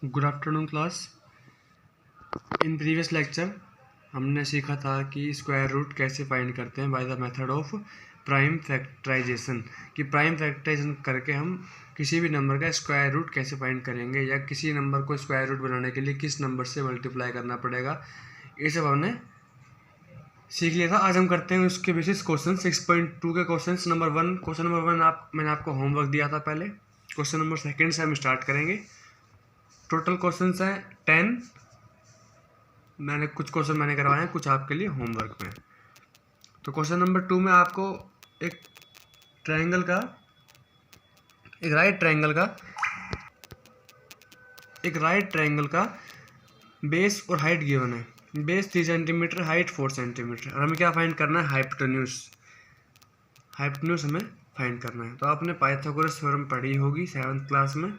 Good afternoon class. In previous lecture हमने सीखा था कि स्क्वायर रूट कैसे फाइंड करते हैं by the method of prime factorization, कि प्राइम फैक्टराइजेशन करके हम किसी भी नंबर का स्क्वायर रूट कैसे फाइंड करेंगे या किसी नंबर को स्क्वायर रूट बनाने के लिए किस नंबर से मल्टीप्लाई करना पड़ेगा, ये सब हमने सीख लिया था। आज हम करते हैं उसके बेसिस क्वेश्चन 6.2 के क्वेश्चन नंबर 1। क्वेश्चन नंबर 1 मैंने आपको होमवर्क दिया था पहले। क्वेश्चन नंबर 2 से हम स्टार्ट करेंगे। टोटल क्वेश्चंस हैं 10। मैंने कुछ क्वेश्चन करवाए हैं, कुछ आपके लिए होमवर्क में। तो क्वेश्चन नंबर 2 में आपको एक ट्रायंगल का एक राइट ट्रायंगल का बेस और हाइट गिवन है। बेस 3 सेंटीमीटर, हाइट 4 सेंटीमीटर, और हमें क्या फाइंड करना है? हाइपोटेन्यूज हमें फाइंड करना है। तो आपने पाइथागोरस थ्योरम पढ़ी होगी 7th क्लास में।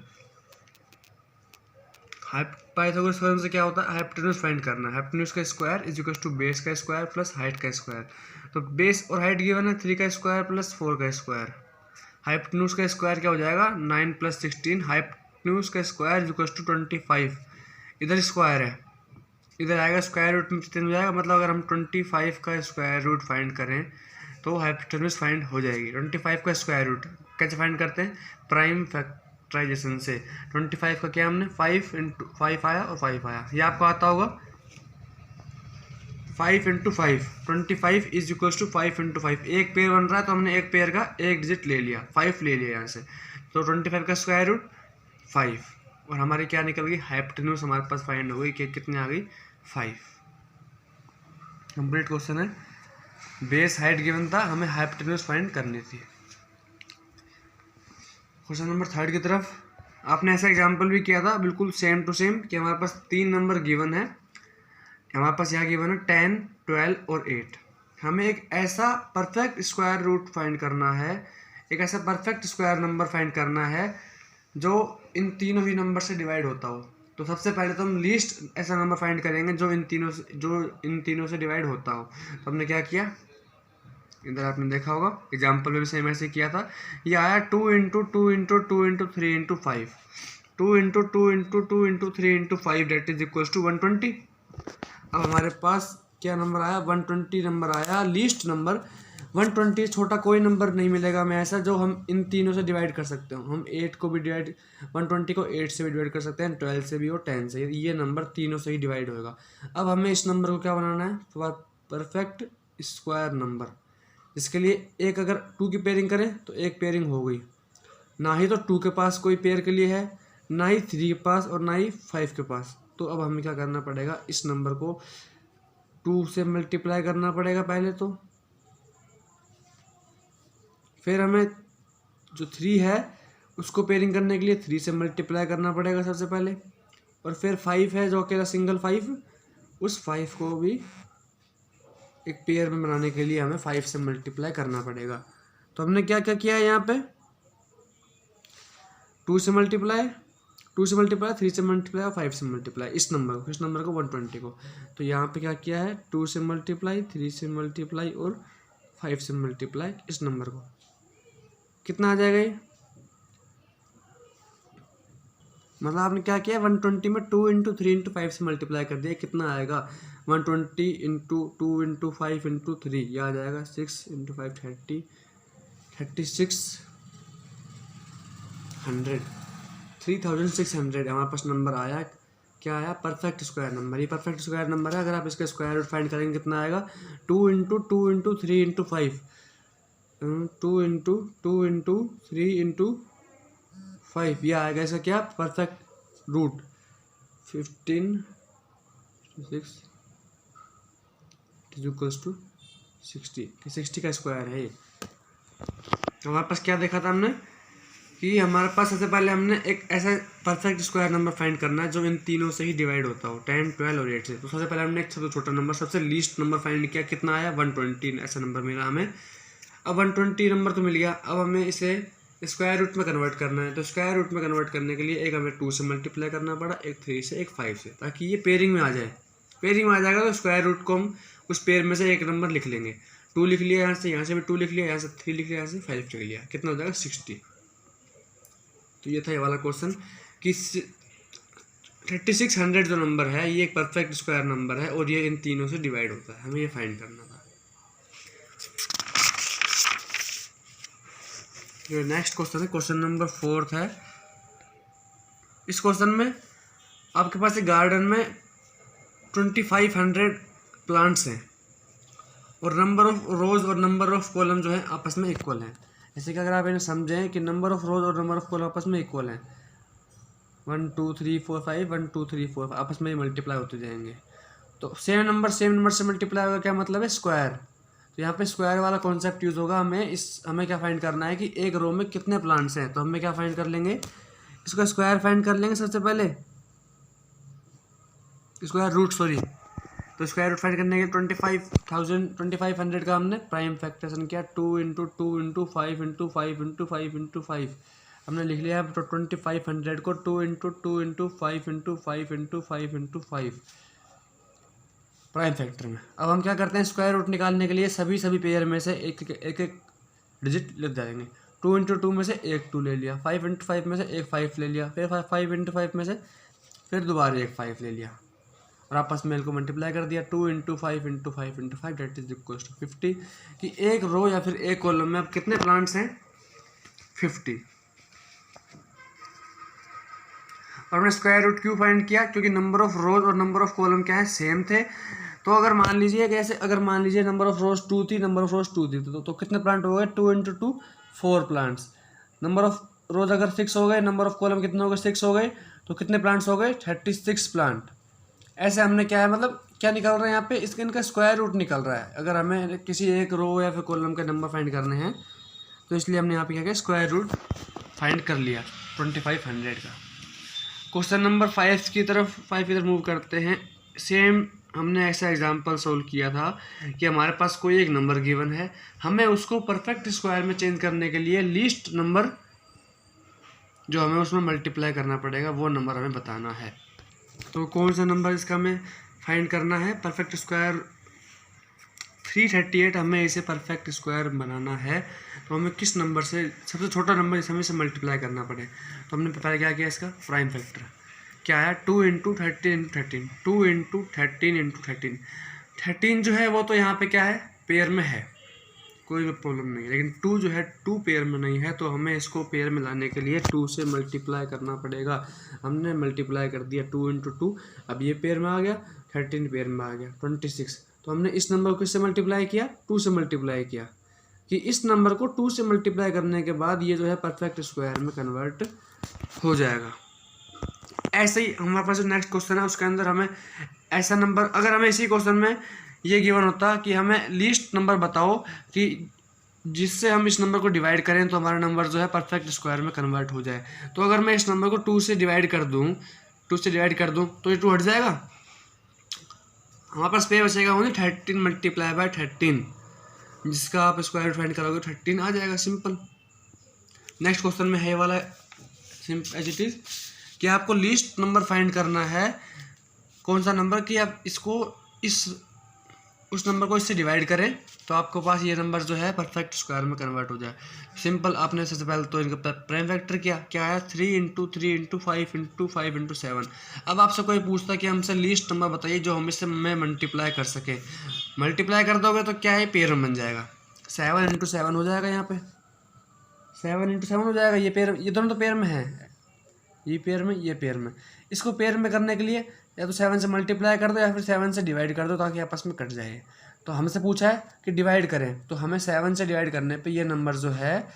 पाइथागोरस थ्योरम से क्या होता है? हाइपोटेन्यूज फाइंड करना है। हाइपोटेन्यूज का square is equal to base का स्क्वायर प्लस हाइट का स्क्वायर। तो बेस और हाइट गिवन है 3 का स्क्वायर प्लस 4 का स्क्वायर। हाइपोटेन्यूज का स्क्वायर क्या हो जाएगा? 9 + 16। हाइपोटेन्यूज का स्क्वायर इज इक्वल टू 25। इधर स्क्वायर है, इधर आएगा स्क्वायर रूट में चेंज हो जाएगा। मतलब अगर हम 25 का स्क्वायर रूट फाइंड करें तो हाइपोटेन्यूज फाइंड हो जाएगी। 25 का स्क्वायर रूट कैसे फाइंड करते हैं? प्राइम फैक्टराइजेशन से। 25 का क्या हमने 5 × 5 आया और 5 आया, ये आपको आता होगा। 5 × 5, 25 इज इक्वल टू 5 × 5। एक पेयर बन रहा है तो हमने एक पेयर का एक डिजिट ले लिया, 5 ले लिया यहाँ से। तो 25 का स्क्वायर रूट 5, और हमारी क्या निकल गई? हाइपोटेन्यूज हमारे पास फाइंड हो गई कि कितनी आ गई? 5। कंप्लीट क्वेश्चन है। बेस हाइट गिवन था, हमें हाइपोटेन्यूज फाइंड करनी थी। क्वेश्चन नंबर 3 की तरफ आपने ऐसा एग्जांपल भी किया था, बिल्कुल सेम टू सेम, कि हमारे पास 3 नंबर गिवन है। हमारे पास यहाँ गिवन है 10, 12 और 8। हमें एक ऐसा परफेक्ट स्क्वायर रूट फाइंड करना है, एक ऐसा परफेक्ट स्क्वायर नंबर फाइंड करना है जो इन तीनों ही नंबर से डिवाइड होता हो। तो सबसे पहले तो हम लीस्ट ऐसा नंबर फाइंड करेंगे जो इन तीनों से डिवाइड होता हो। तो हमने क्या किया? इधर आपने देखा होगा एग्जाम्पल में भी सेम ऐसे किया था। ये आया 2 × 2 × 2 × 3 × 5। 2 × 2 × 2 × 3 × 5 दैट इज इक्वल टू 120। अब हमारे पास क्या नंबर आया? 120 नंबर आया। लीस्ट नंबर 120, छोटा कोई नंबर नहीं मिलेगा हमें ऐसा जो हम इन तीनों से डिवाइड कर सकते हो। हम 8 को भी डिवाइड 120 को 8 से भी डिवाइड कर सकते हैं, 12 से भी और 10 से। ये नंबर तीनों से ही डिवाइड होगा। अब हमें इस नंबर को क्या बनाना है? Perfect square number. इसके लिए एक अगर 2 की पेयरिंग करें तो एक पेयरिंग हो गई। ना ही तो 2 के पास कोई पेयर के लिए है, ना ही 3 के पास, और ना ही 5 के पास। तो अब हमें क्या करना पड़ेगा? इस नंबर को 2 से मल्टीप्लाई करना पड़ेगा पहले तो। फिर हमें जो 3 है उसको पेयरिंग करने के लिए 3 से मल्टीप्लाई करना पड़ेगा सबसे पहले। और फिर 5 है जो अकेला सिंगल 5, उस 5 को भी एक पेयर में बनाने के लिए हमें 5 से मल्टीप्लाई करना पड़ेगा। तो हमने क्या क्या किया है यहाँ पे? 2 से मल्टीप्लाई, 3 से मल्टीप्लाई और 5 से मल्टीप्लाई। इस नंबर को 120 को। तो यहाँ पे क्या किया है? 2 से मल्टीप्लाई, 3 से मल्टीप्लाई और 5 से मल्टीप्लाई। इस नंबर को कितना आ जाएगा ये? मतलब आपने क्या किया? 120 में 2 × 3 × 5 से मल्टीप्लाई कर दिया। कितना आएगा? 120 × 2 × 5 × 3, ये आ जाएगा 6 × 5 30, 3600 हमारे पास नंबर आया। क्या आया? Perfect square number. ये परफेक्ट स्क्वायर नंबर है। अगर आप इसका स्क्वायर रूट फाइंड करेंगे कितना आएगा? 2 × 2 × 3 × 5, 2 × 2 × 3 × 5, ये आएगा इसका क्या? Perfect root 15 6 equals to 60। 60 का स्क्वायर है ये। हमारे पास क्या देखा था हमने कि हमारे पास सबसे पहले हमने एक ऐसा परफेक्ट स्क्वायर नंबर फाइंड करना है जो इन तीनों से ही डिवाइड होता हो, 10, 12 और 8 से। तो सबसे पहले हमने एक सबसे छोटा नंबर, सबसे लीस्ट नंबर फाइंड किया। कितना आया? 120 ऐसा नंबर मिला हमें। अब 120 नंबर तो मिल गया। अब हमें इसे स्क्वायर रूट में कन्वर्ट करना है। तो स्क्वायर रूट में कन्वर्ट करने के लिए एक हमें 2 से मल्टीप्लाई करना पड़ा, एक 3 से, एक 5 से, ताकि ये पेयरिंग में आ जाए। पेयरिंग में आ जाएगा तो स्क्वायर रूट को हम उस पेयर में से एक नंबर लिख लेंगे। 2 लिख लिया यहाँ से भी 2 लिख लिया, यहाँ से 3 लिख लिया, यहाँ से 5 लिख लिया। कितना हो जाएगा? 60। तो ये था ये वाला क्वेश्चन कि 3600 जो नंबर है ये एक परफेक्ट स्क्वायर नंबर है और ये इन तीनों से डिवाइड होता है, हमें ये फाइंड करना था। जो नेक्स्ट क्वेश्चन है, क्वेश्चन नंबर 4 है। इस क्वेश्चन में आपके पास एक गार्डन में 2500 प्लांट्स हैं और नंबर ऑफ रोज और नंबर ऑफ कॉलम जो है आपस में इक्वल हैं। जैसे कि अगर आप इन्हें समझें कि नंबर ऑफ रोज और नंबर ऑफ कॉलम आपस में इक्वल हैं, 1 2 3 4 5 1 2 3 4 आपस में मल्टीप्लाई होते जाएंगे। तो सेम नंबर से मल्टीप्लाई होगा, क्या मतलब है, स्क्वायर। तो यहाँ पे स्क्वायर वाला कॉन्सेप्ट यूज़ होगा। हमें क्या फाइंड करना है कि एक रो में कितने प्लांट्स हैं। तो हमें क्या फाइंड कर लेंगे, इसका स्क्वायर फाइंड कर लेंगे सबसे पहले, स्क्वायर रूट सॉरी। तो स्क्वायर रूट फाइंड करने के 2500 का हमने प्राइम फैक्टरेशन किया, 2 × 2 × 5 × 5 × 5 × 5 हमने लिख लिया। तो 2500 को 2 × 2 × 5 × 5 × 5 × 5 प्राइम फैक्टर में। अब हम क्या करते हैं, स्क्वायर रूट निकालने के लिए सभी पेयर में से एक एक डिजिट लिख जाएंगे। 2 × 2 में से एक 2 ले लिया, 5 × 5 में से एक 5 ले लिया, फिर 5 × 5 में से फिर दोबारा एक 5 ले लिया और आपस में को मल्टीप्लाई कर दिया। 2 × 5 × 5 × 5 दैट इज इक्वल टू 50 कि एक रो या फिर एक कॉलम में अब कितने प्लांट्स हैं, 50। और हमने स्क्वायर रूट क्यों फाइंड किया, क्योंकि नंबर ऑफ रोज और नंबर ऑफ कॉलम क्या है, सेम थे। तो अगर मान लीजिए कैसे, अगर मान लीजिए नंबर ऑफ रोज 2 थी, नंबर ऑफ रोज 2 थी, तो कितने प्लांट हो गए, 2 × 2 4 प्लांट्स। नंबर ऑफ रोज अगर 6 हो गए, नंबर ऑफ कॉलम कितने हो गए, 6 हो गए, तो कितने प्लांट्स हो गए, 36 प्लांट। ऐसे हमने क्या है, मतलब क्या निकल रहा है यहाँ पे, इसका इनका स्क्वायर रूट निकल रहा है। अगर हमें किसी एक रो या फिर कॉलम का नंबर फाइंड करने हैं तो इसलिए हमने यहाँ पे क्या किया, स्क्वायर रूट फाइंड कर लिया 2500 का। क्वेश्चन नंबर 5 की तरफ मूव करते हैं। सेम हमने ऐसा एग्जांपल सोल्व किया था कि हमारे पास कोई एक नंबर गिवन है, हमें उसको परफेक्ट स्क्वायर में चेंज करने के लिए लीस्ट नंबर जो हमें उसमें मल्टीप्लाई करना पड़ेगा वो नंबर हमें बताना है। तो कौन सा नंबर इसका हमें फाइंड करना है, परफेक्ट स्क्वायर 338 हमें इसे परफेक्ट स्क्वायर बनाना है। तो हमें किस नंबर से, सबसे छोटा नंबर इसे हमें इसे मल्टीप्लाई करना पड़े। तो हमने पहले क्या किया, इसका प्राइम फैक्टर क्या आया, 2 × 13 × 13 2 × 13 × 13 13 जो है वो तो यहाँ पे क्या है, पेयर में है, कोई भी प्रॉब्लम नहीं है। लेकिन 2 जो है 2 पेयर में नहीं है, तो हमें इसको पेयर में लाने के लिए 2 से मल्टीप्लाई करना पड़ेगा। हमने मल्टीप्लाई कर दिया 2 × 2, अब ये पेयर में आ गया, 13 पेयर में आ गया 26। तो हमने इस नंबर को किससे मल्टीप्लाई किया, 2 से मल्टीप्लाई किया, कि इस नंबर को 2 से मल्टीप्लाई करने के बाद ये जो है परफेक्ट स्क्वायर में कन्वर्ट हो जाएगा। ऐसे ही हमारे पास जो नेक्स्ट क्वेश्चन है उसके अंदर हमें ऐसा नंबर, अगर हमें इसी क्वेश्चन में ये गिवन होता कि हमें लीस्ट नंबर बताओ कि जिससे हम इस नंबर को डिवाइड करें तो हमारा नंबर जो है परफेक्ट स्क्वायर में कन्वर्ट हो जाए। तो अगर मैं इस नंबर को 2 से डिवाइड कर दूं तो ये 2 हट जाएगा, हमारे पास पे बचेगा ओनली 13 मल्टीप्लाई बाय 13, जिसका आप स्क्वायर फाइंड करोगे 13 आ जाएगा, सिंपल। नेक्स्ट क्वेश्चन में है वाला सिंपल एज इट इज कि आपको लीस्ट नंबर फाइंड करना है। कौन सा नंबर, कि आप इसको उस नंबर को इससे डिवाइड करें तो आपके पास ये नंबर जो है परफेक्ट स्क्वायर में कन्वर्ट हो जाए। सिंपल, आपने सबसे पहले तो इनका प्राइम फैक्टर क्या आया, 3 × 3 × 5 × 5 × 7। अब आपसे कोई पूछता कि हमसे लीस्ट नंबर बताइए जो हम इससे मैं मल्टीप्लाई कर सके। मल्टीप्लाई कर दोगे तो क्या है, पेयर में बन जाएगा, 7 × 7 हो जाएगा, यहाँ पे 7 × 7 हो जाएगा। ये दोनों तो पेयर में है, ये पेयर में, ये पेयर में। इसको पेयर में करने के लिए या तो 7 से मल्टीप्लाई कर दो या फिर 7 से डिवाइड कर दो ताकि आपस में कट जाए। तो हमसे पूछा है कि डिवाइड करें, तो हमें 7 से डिवाइड करने पे ये नंबर जो है,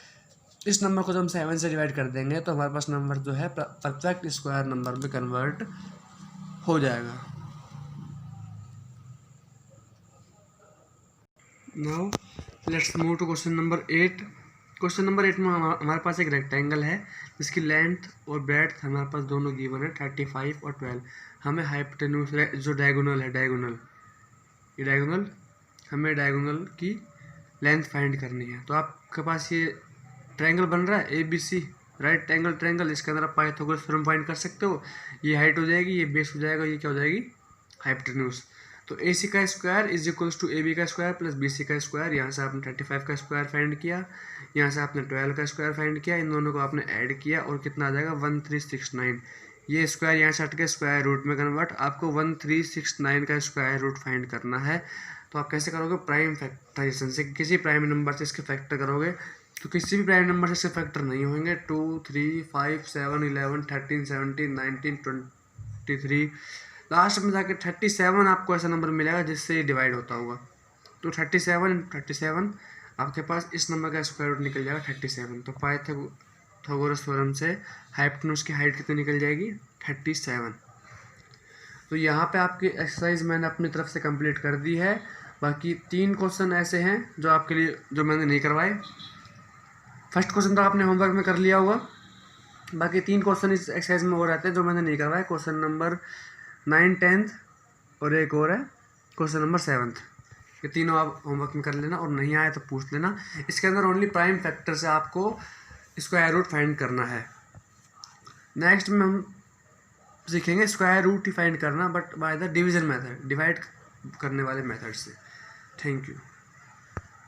इस नंबर को जब हम 7 से डिवाइड कर देंगे तो हमारे पास नंबर जो है परफेक्ट स्क्वायर नंबर में कन्वर्ट हो जाएगा। Now let's move to question number 8। Question number 8 में हमारे पास एक रेक्टेंगल है जिसकी लेंथ और ब्रेड्थ हमारे पास दोनों गिवन है, 35 और 12। हमें हाइपोटेन्यूज जो डायगोनल है, ये डायगोनल, हमें डायगोनल की लेंथ फाइंड करनी है। तो आपके पास ये ट्रायंगल बन रहा है ABC, राइट एंगल ट्रायंगल, इसके अंदर आप पाइथागोरस थ्योरम फाइंड कर सकते हो। ये हाइट हो जाएगी, ये बेस हो जाएगा, ये क्या हो जाएगी, हाइपोटेन्यूज। तो AC का square is equals to AB का स्क्वायर प्लस BC का स्क्वायर। यहाँ से आपने 35 का स्क्वायर फाइंड किया, यहाँ से आपने 12 का स्क्वायर फाइंड किया, इन दोनों को आपने ऐड किया और कितना आ जाएगा, 1369। ये स्क्वायर यहाँ से हट के स्क्वायर रूट में कन्वर्ट, आपको 1369 का स्क्वायर रूट फाइंड करना है। तो आप कैसे करोगे, प्राइम फैक्टराइजेशन से, किसी प्राइम नंबर से इसके फैक्टर करोगे तो किसी भी प्राइम नंबर से इसके फैक्टर नहीं होंगे। 2 3 5 7 11 13 17 19 23, लास्ट में जाके 37 आपको ऐसा नंबर मिलेगा जिससे ये डिवाइड होता होगा। तो 37 आपके पास इस नंबर का स्क्वायर रूट निकल जाएगा 37। तो पाइथागोरस थ्योरम से हाइपोटेन्यूज की हाइट कितनी निकल जाएगी, 37। तो यहाँ पे आपकी एक्सरसाइज मैंने अपनी तरफ से कंप्लीट कर दी है। बाकी 3 क्वेश्चन ऐसे हैं जो आपके लिए, जो मैंने नहीं करवाए। फर्स्ट क्वेश्चन तो आपने होमवर्क में कर लिया होगा, बाकी 3 क्वेश्चन इस एक्सरसाइज में वो रहते हैं जो मैंने नहीं करवाए। क्वेश्चन नंबर 9, 10 और एक और है क्वेश्चन नंबर 7। ये तीनों आप होमवर्क में कर लेना, और नहीं आए तो पूछ लेना। इसके अंदर ओनली प्राइम फैक्टर से आपको स्क्वायर रूट फाइंड करना है। नेक्स्ट में हम सीखेंगे स्क्वायर रूट ही फाइंड करना, but by the division method, divide करने वाले मेथड से। Thank you.